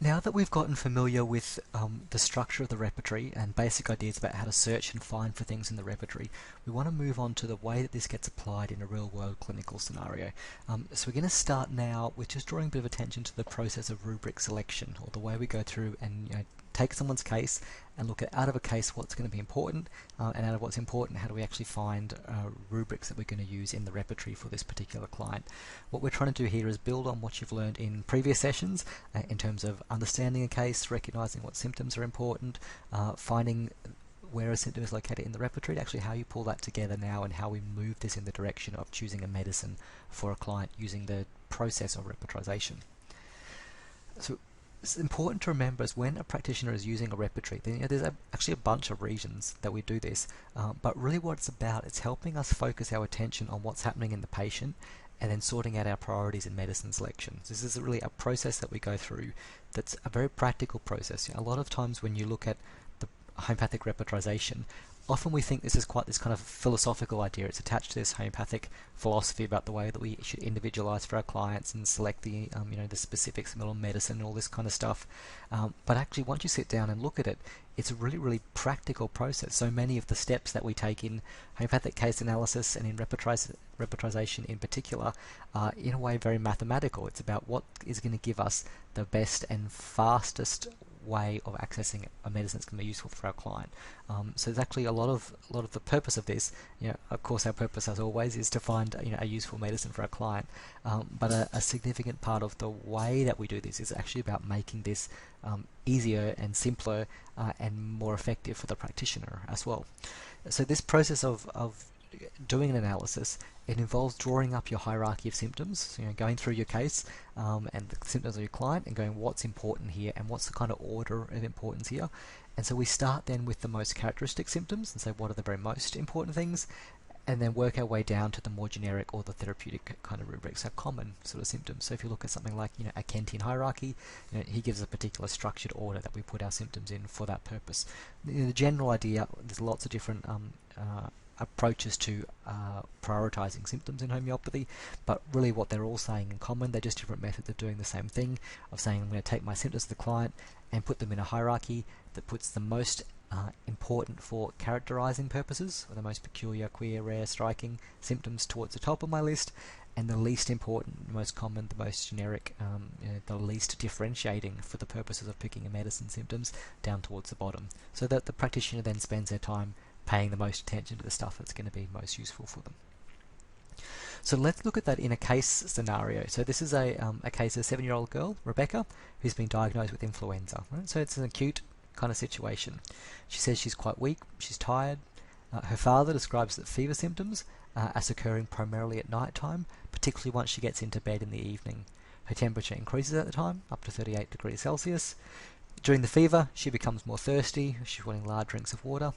Now that we've gotten familiar with the structure of the repertory and basic ideas about how to search and find for things in the repertory, we want to move on to the way that this gets applied in a real-world clinical scenario. So we're going to start now with just drawing a bit of attention to the process of rubric selection, or the way we go through and take someone's case and look at out of a case what's going to be important, and out of what's important, how do we actually find rubrics that we're going to use in the repertory for this particular client. What we're trying to do here is build on what you've learned in previous sessions in terms of understanding a case, recognizing what symptoms are important, finding where a symptom is located in the repertory, actually how you pull that together now and how we move this in the direction of choosing a medicine for a client using the process of repertorization. So it's important to remember is when a practitioner is using a repertory, then there's actually a bunch of reasons that we do this, but really what it's about, it's helping us focus our attention on what's happening in the patient and then sorting out our priorities in medicine selection. So this is really a process that we go through that's a very practical process. A lot of times when you look at the homeopathic repertorization, often we think this is quite this kind of philosophical idea. It's attached to this homeopathic philosophy about the way that we should individualize for our clients and select the the specific similar medicine and all this kind of stuff. But actually, once you sit down and look at it, it's a really practical process. So many of the steps that we take in homeopathic case analysis and in repertorization in particular are in a way very mathematical. It's about what is going to give us the best and fastest way of accessing a medicine that's going to be useful for our client. So there's actually a lot of the purpose of this. Of course, our purpose, as always, is to find a useful medicine for our client. But a significant part of the way that we do this is actually about making this easier and simpler and more effective for the practitioner as well. So this process of doing an analysis, it involves drawing up your hierarchy of symptoms, so, going through your case and the symptoms of your client and going what's important here and what's the kind of order of importance here. And so we start then with the most characteristic symptoms and say what are the very most important things, and then work our way down to the more generic or the therapeutic kind of rubrics, so common sort of symptoms. So if you look at something like a Kentian hierarchy, he gives a particular structured order that we put our symptoms in for that purpose. The general idea, there's lots of different approaches to prioritizing symptoms in homeopathy, but really what they're all saying in common, they're just different methods of doing the same thing, of saying I'm going to take my symptoms of the client and put them in a hierarchy that puts the most important for characterizing purposes, or the most peculiar, queer, rare, striking symptoms towards the top of my list, and the least important, the most common, the most generic, the least differentiating for the purposes of picking a medicine symptoms down towards the bottom, so that the practitioner then spends their time paying the most attention to the stuff that's going to be most useful for them. So let's look at that in a case scenario. So this is a case of a 7-year-old girl, Rebecca, who's been diagnosed with influenza. Right? So it's an acute kind of situation. She says she's quite weak, she's tired. Her father describes the fever symptoms as occurring primarily at night time, particularly once she gets into bed in the evening. Her temperature increases at the time, up to 38 degrees Celsius. During the fever, she becomes more thirsty, she's wanting large drinks of water.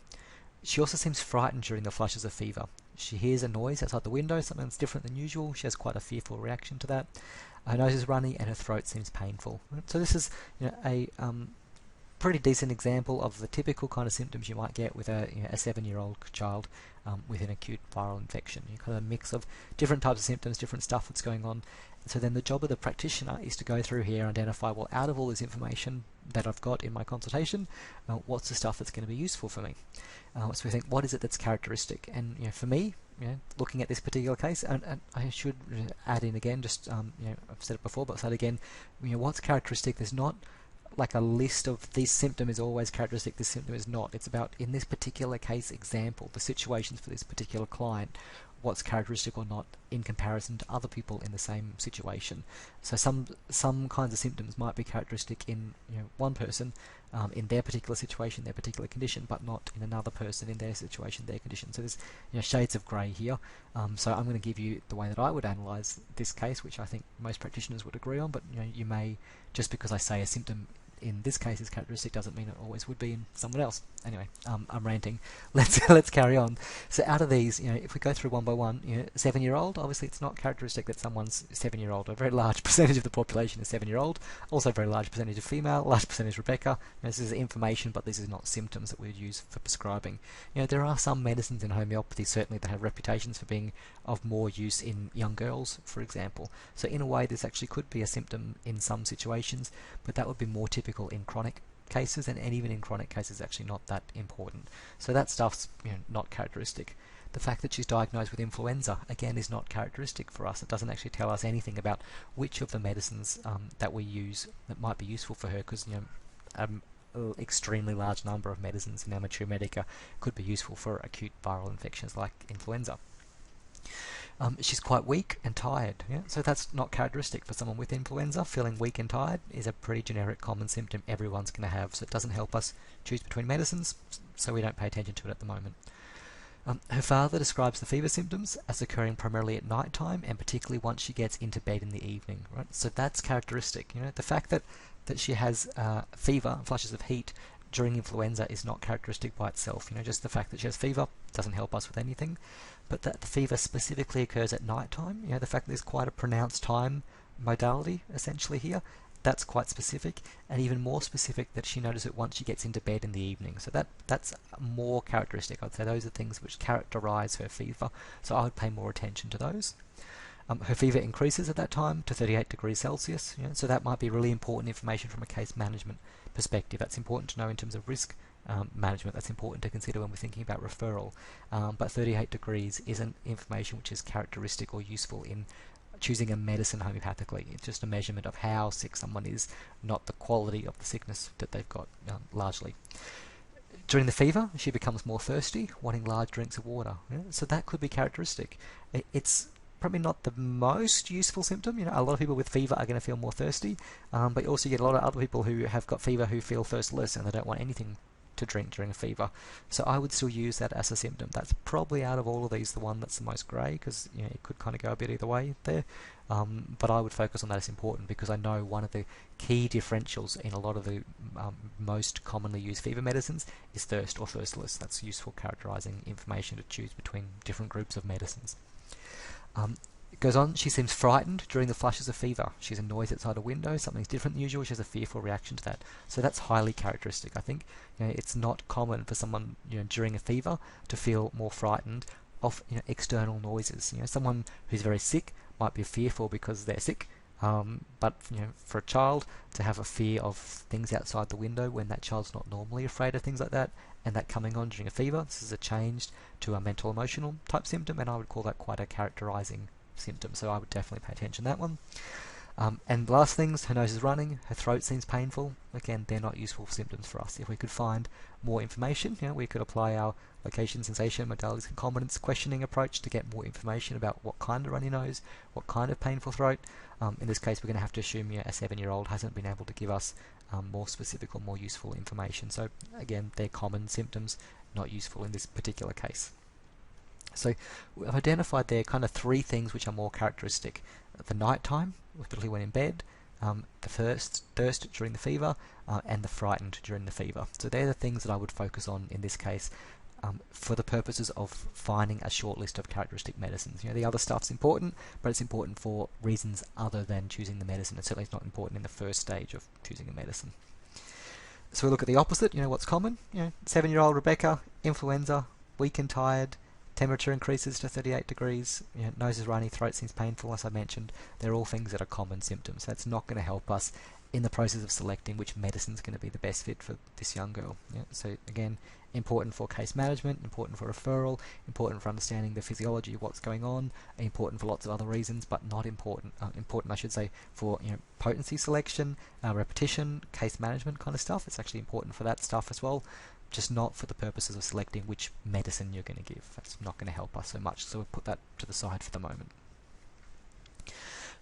She also seems frightened during the flushes of fever. She hears a noise outside the window, something that's different than usual. She has quite a fearful reaction to that. Her nose is runny and her throat seems painful. So this is a pretty decent example of the typical kind of symptoms you might get with a 7-year-old child with an acute viral infection. Kind of a mix of different types of symptoms, different stuff that's going on. So then the job of the practitioner is to go through here and identify, well, out of all this information that I've got in my consultation, what's the stuff that's going to be useful for me? So we think, what is it that's characteristic? And for me, looking at this particular case, and I should add in again, just I've said it before, but I'll say it again. What's characteristic? There's not like a list of this symptom is always characteristic, this symptom is not. It's about, in this particular case example, the situations for this particular client, what's characteristic or not in comparison to other people in the same situation. So some kinds of symptoms might be characteristic in one person in their particular situation, their particular condition, but not in another person in their situation, their condition. So there's shades of grey here. So I'm going to give you the way that I would analyse this case, which I think most practitioners would agree on. But you may, just because I say a symptom in this case is characteristic doesn't mean it always would be in someone else. Anyway, I'm ranting. Let's carry on. So out of these, if we go through one by one, 7-year-old, obviously it's not characteristic that someone's 7-year-old. A very large percentage of the population is 7-year-old. Also a very large percentage of female, large percentage Rebecca. This is information, but this is not symptoms that we would use for prescribing. There are some medicines in homeopathy certainly that have reputations for being of more use in young girls, for example. So in a way, this actually could be a symptom in some situations, but that would be more typical in chronic cases, and even in chronic cases actually not that important. So that stuff's not characteristic. The fact that she's diagnosed with influenza, again, is not characteristic for us. It doesn't actually tell us anything about which of the medicines that we use that might be useful for her, because an extremely large number of medicines in amateur medica could be useful for acute viral infections like influenza. She's quite weak and tired, so that's not characteristic for someone with influenza. Feeling weak and tired is a pretty generic common symptom everyone's going to have, so it doesn't help us choose between medicines, so we don't pay attention to it at the moment. Her father describes the fever symptoms as occurring primarily at night time, and particularly once she gets into bed in the evening. Right? So that's characteristic. The fact that she has fever, flushes of heat during influenza is not characteristic by itself. Just the fact that she has fever doesn't help us with anything. But that the fever specifically occurs at night time, the fact that there's quite a pronounced time modality essentially here, that's quite specific, and even more specific that she notices it once she gets into bed in the evening. So that's more characteristic. I'd say those are things which characterize her fever, so I would pay more attention to those. Her fever increases at that time to 38 degrees Celsius, so that might be really important information from a case management perspective. That's important to know in terms of risk management. That's important to consider when we're thinking about referral. But 38 degrees isn't information which is characteristic or useful in choosing a medicine homeopathically. It's just a measurement of how sick someone is, not the quality of the sickness that they've got, largely. During the fever, she becomes more thirsty, wanting large drinks of water. So that could be characteristic. It's probably not the most useful symptom. A lot of people with fever are going to feel more thirsty, but you also get a lot of other people who have got fever who feel thirstless and they don't want anything to drink during a fever. So I would still use that as a symptom. That's probably out of all of these the one that's the most grey, because it could kind of go a bit either way there. But I would focus on that as important, because I know one of the key differentials in a lot of the most commonly used fever medicines is thirst or thirstless. That's useful characterizing information to choose between different groups of medicines. It goes on, she seems frightened during the flushes of fever. She's a noise outside a window, something's different than usual, she has a fearful reaction to that. So that's highly characteristic. I think it's not common for someone during a fever to feel more frightened of external noises. Someone who's very sick might be fearful because they're sick, but for a child to have a fear of things outside the window when that child's not normally afraid of things like that, and that coming on during a fever, this is a change to a mental emotional type symptom, and I would call that quite a characterizing symptom, so I would definitely pay attention to that one. And last things, her nose is running, her throat seems painful. Again, they're not useful symptoms for us. If we could find more information, we could apply our location, sensation, modalities, concomitants questioning approach to get more information about what kind of runny nose, what kind of painful throat. In this case, we're going to have to assume a 7-year-old hasn't been able to give us more specific or more useful information. So again, they're common symptoms, not useful in this particular case. So we've identified there kind of 3 things which are more characteristic. The night time, particularly when in bed, the thirst during the fever, and the frightened during the fever. So they're the things that I would focus on in this case for the purposes of finding a short list of characteristic medicines. The other stuff's important, but it's important for reasons other than choosing the medicine. It certainly is not important in the first stage of choosing a medicine. So we look at the opposite, what's common. 7-year-old Rebecca, influenza, weak and tired, temperature increases to 38 degrees, nose is runny, throat seems painful, as I mentioned. They're all things that are common symptoms. That's not going to help us in the process of selecting which medicine is going to be the best fit for this young girl. So again, important for case management, important for referral, important for understanding the physiology of what's going on, important for lots of other reasons, but not important, I should say, for potency selection, repetition, case management kind of stuff. It's actually important for that stuff as well, just not for the purposes of selecting which medicine you're going to give. That's not going to help us so much, so we'll put that to the side for the moment.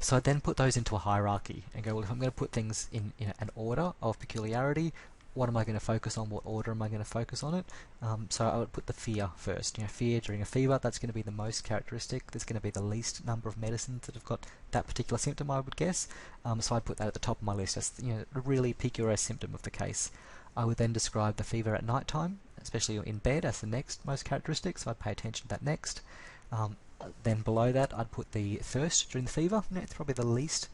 So I then put those into a hierarchy and go, well, if I'm going to put things in an order of peculiarity, what am I going to focus on? What order am I going to focus on it? So I would put the fear first. Fear during a fever, that's going to be the most characteristic. There's going to be the least number of medicines that have got that particular symptom, I would guess. So I'd put that at the top of my list as a really picturesque symptom of the case. I would then describe the fever at night time, especially in bed, as the next most characteristic, so I'd pay attention to that next. Then below that, I'd put the thirst during the fever. It's probably the least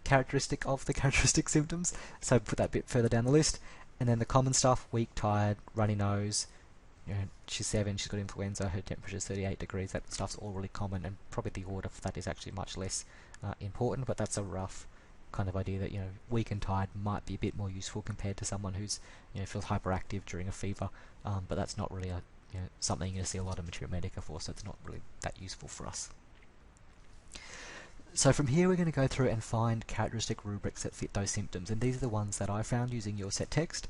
characteristic of the characteristic symptoms, so put that bit further down the list. And then the common stuff: weak, tired, runny nose. She's 7, she's got influenza, her temperature's 38 degrees. That stuff's all really common, and probably the order for that is actually much less important, but that's a rough kind of idea that weak and tired might be a bit more useful compared to someone who's feels hyperactive during a fever, but that's not really a something you're going to see a lot of Materia Medica for, so it's not really that useful for us. So from here we're going to go through and find characteristic rubrics that fit those symptoms, and these are the ones that I found using your set text.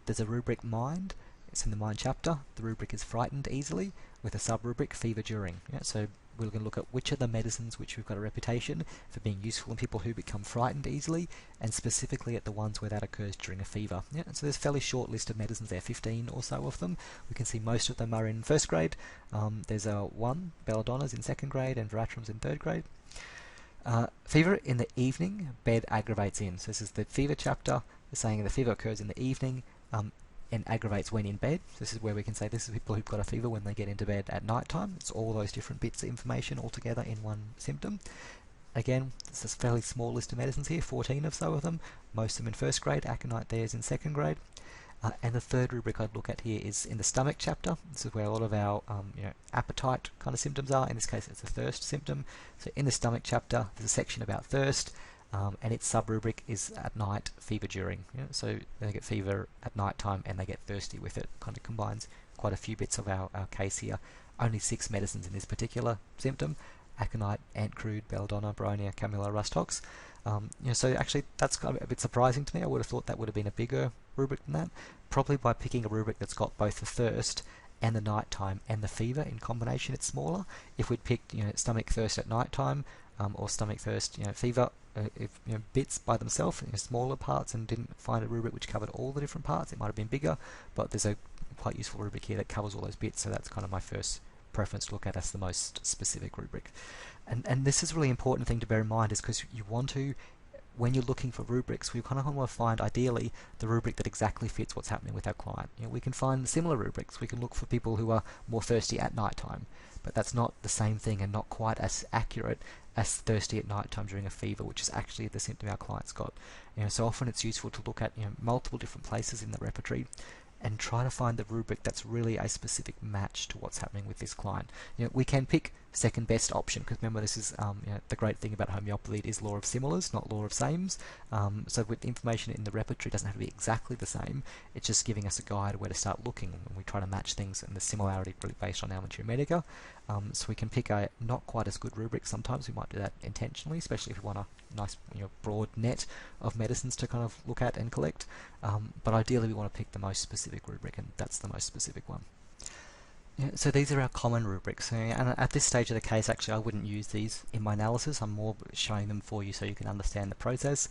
There's a rubric mind, it's in the mind chapter. The rubric is frightened easily, with a sub-rubric fever during. So we're going to look at which are the medicines which we've got a reputation for being useful in people who become frightened easily, and specifically at the ones where that occurs during a fever. So there's a fairly short list of medicines there, 15 or so of them. We can see most of them are in first grade. There's one, belladonna's in second grade, and veratrum's in third grade. Fever in the evening, bed aggravates in. So this is the fever chapter. They're saying the fever occurs in the evening and aggravates when in bed. So this is where we can say this is people who've got a fever when they get into bed at night time. It's all those different bits of information all together in one symptom. Again, it's a fairly small list of medicines here, 14 or so of them. Most of them in first grade. Aconite there is in second grade. And the third rubric I'd look at here is in the stomach chapter. This is where a lot of our appetite kind of symptoms are. In this case, it's a thirst symptom. So in the stomach chapter, there's a section about thirst, and its sub-rubric is at night, fever during. So they get fever at night time and they get thirsty with it. Kind of combines quite a few bits of our case here. Only 6 medicines in this particular symptom: aconite, ant crude, belladonna, bryonia, camellia, rustox. So actually that's kind of a bit surprising to me. I would have thought that would have been a bigger rubric than that. Probably by picking a rubric that's got both the thirst and the nighttime and the fever in combination, it's smaller. If we'd picked stomach thirst at nighttime, or stomach thirst fever, if bits by themselves, smaller parts, and didn't find a rubric which covered all the different parts, it might have been bigger. But there's a quite useful rubric here that covers all those bits, so that's kind of my first preference to look at as the most specific rubric. And this is a really important thing to bear in mind, is because you want to, when you're looking for rubrics, we kind of want to find ideally the rubric that exactly fits what's happening with our client. We can find similar rubrics. We can look for people who are more thirsty at night time, but that's not the same thing and not quite as accurate as thirsty at night time during a fever, which is actually the symptom our client's got. So often it's useful to look at multiple different places in the repertory and try to find the rubric that's really a specific match to what's happening with this client. We can pick second best option, because remember, this is the great thing about homeopathy, it is law of similars, not law of sames. So with the information in the repertory, it doesn't have to be exactly the same. It's just giving us a guide where to start looking when we try to match things, and the similarity really based on our Materia Medica. So we can pick a not quite as good rubric. Sometimes we might do that intentionally, especially if we want a nice broad net of medicines to kind of look at and collect. But ideally we want to pick the most specific rubric, and that's the most specific one. So these are our common rubrics, and at this stage of the case actually I wouldn't use these in my analysis. I'm more showing them for you so you can understand the process,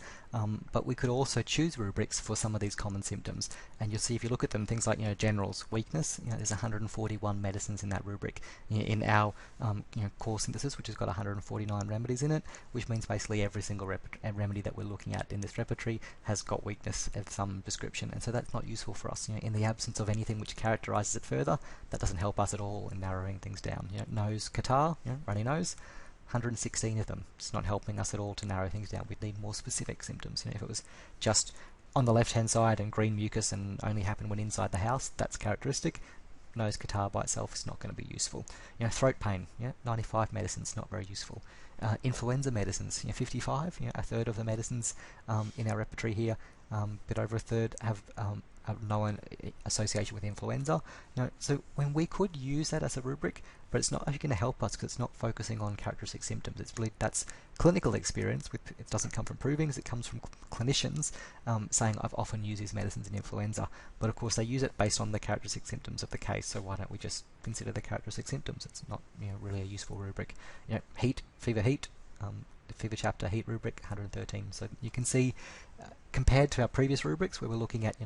but we could also choose rubrics for some of these common symptoms, and you'll see if you look at them, things like generals, weakness, there's 141 medicines in that rubric. In our core synthesis, which has got 149 remedies in it, which means basically every single remedy that we're looking at in this repertory has got weakness of some description, and so that's not useful for us. In the absence of anything which characterizes it further, that doesn't help us at all in narrowing things down. Nose, catarrh, runny nose, 116 of them. It's not helping us at all to narrow things down. We'd need more specific symptoms. If it was just on the left hand side and green mucus and only happen when inside the house, that's characteristic. Nose, catarrh by itself is not going to be useful. Throat pain, 95 medicines, not very useful. Influenza medicines, 55, a third of the medicines in our repertory here, bit over a third have no association with influenza. So when we could use that as a rubric, but it's not actually going to help us because it's not focusing on characteristic symptoms. It's really, that's clinical experience. It doesn't come from provings. It comes from clinicians saying, I've often used these medicines in influenza, but of course they use it based on the characteristic symptoms of the case. So why don't we just consider the characteristic symptoms? It's not really a useful rubric. Heat, fever, heat. fever chapter heat rubric 113. So you can see, compared to our previous rubrics where we're looking at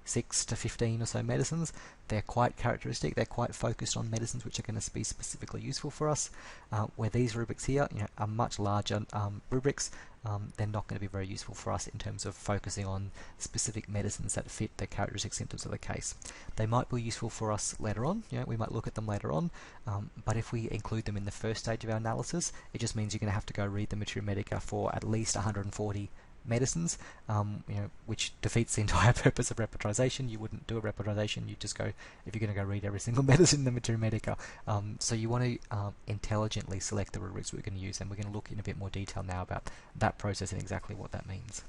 6 to 15 or so medicines, they're quite characteristic. They're quite focused on medicines which are going to be specifically useful for us. Where these rubrics here are much larger rubrics, they're not going to be very useful for us in terms of focusing on specific medicines that fit the characteristic symptoms of the case. They might be useful for us later on. We might look at them later on, but if we include them in the first stage of our analysis, it just means you're going to have to go read the Materia Medica for at least 140 medicines, which defeats the entire purpose of repertorization. You wouldn't do a repertorization. You just go, if you're going to go read every single medicine in the Materia Medica. So you want to intelligently select the rubrics we're going to use, and we're going to look in a bit more detail now about that process and exactly what that means.